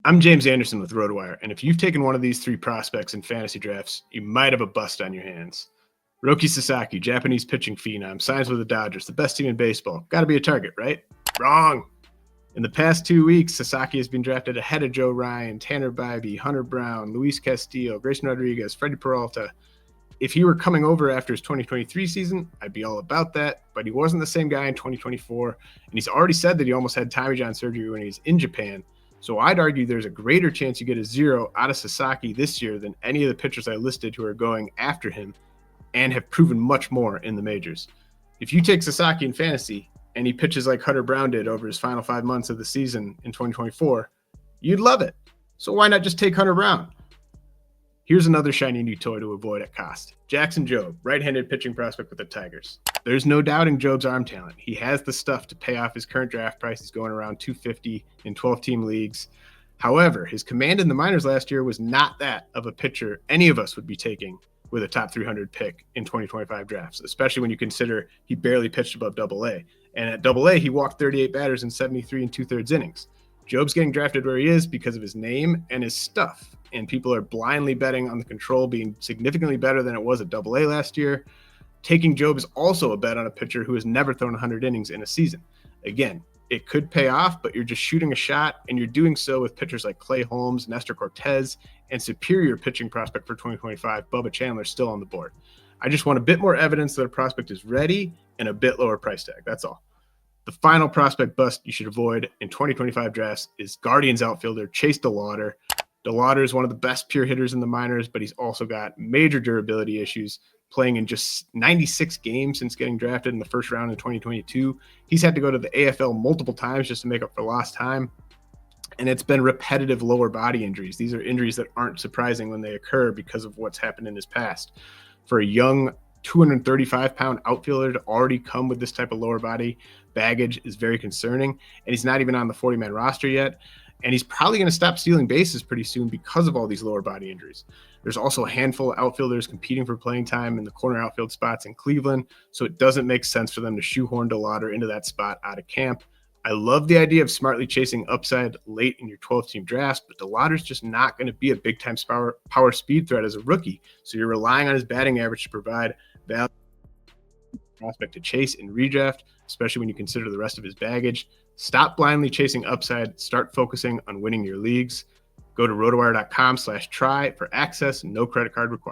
I'm James Anderson with RotoWire, and if you've taken one of these three prospects in fantasy drafts, you might have a bust on your hands. Rōki Sasaki, Japanese pitching phenom, signs with the Dodgers, the best team in baseball. Got to be a target, right? Wrong. In the past 2 weeks, Sasaki has been drafted ahead of Joe Ryan, Tanner Bybee, Hunter Brown, Luis Castillo, Grayson Rodriguez, Freddie Peralta. If he were coming over after his 2023 season, I'd be all about that, but he wasn't the same guy in 2024, and he's already said that he almost had Tommy John surgery when he was in Japan. So I'd argue there's a greater chance you get a 0 out of Sasaki this year than any of the pitchers I listed who are going after him and have proven much more in the majors. If you take Sasaki in fantasy and he pitches like Hunter Brown did over his final 5 months of the season in 2024, you'd love it. So why not just take Hunter Brown? Here's another shiny new toy to avoid at cost. Jackson Jobe, right-handed pitching prospect with the Tigers. There's no doubting Jobe's arm talent. He has the stuff to pay off his current draft price. He's going around 250 in 12-team leagues. However, his command in the minors last year was not that of a pitcher any of us would be taking with a top 300 pick in 2025 drafts, especially when you consider he barely pitched above Double-A. And at Double-A, he walked 38 batters in 73 2/3 innings. Jobe's getting drafted where he is because of his name and his stuff, and people are blindly betting on the control being significantly better than it was at Double-A last year. Taking Jobe is also a bet on a pitcher who has never thrown 100 innings in a season. Again, it could pay off, but you're just shooting a shot, and you're doing so with pitchers like Clay Holmes, Nestor Cortez, and superior pitching prospect for 2025, Bubba Chandler, still on the board. I just want a bit more evidence that a prospect is ready and a bit lower price tag. That's all. The final prospect bust you should avoid in 2025 drafts is Guardians outfielder Chase Delauter. Delauter is one of the best pure hitters in the minors, but he's also got major durability issues, playing in just 96 games since getting drafted in the first round in 2022. He's had to go to the AFL multiple times just to make up for lost time, and it's been repetitive lower body injuries. These are injuries that aren't surprising when they occur because of what's happened in his past. For a young 235-pound outfielder to already come with this type of lower body baggage is very concerning, and he's not even on the 40-man roster yet. And he's probably going to stop stealing bases pretty soon because of all these lower body injuries. There's also a handful of outfielders competing for playing time in the corner outfield spots in Cleveland, so it doesn't make sense for them to shoehorn Delauter into that spot out of camp. I love the idea of smartly chasing upside late in your 12-team drafts, but Delauter's just not going to be a big-time power speed threat as a rookie, so you're relying on his batting average to provide value prospect to chase in redraft, especially when you consider the rest of his baggage. Stop blindly chasing upside. Start focusing on winning your leagues. Go to rotowire.com/try for access. No credit card required.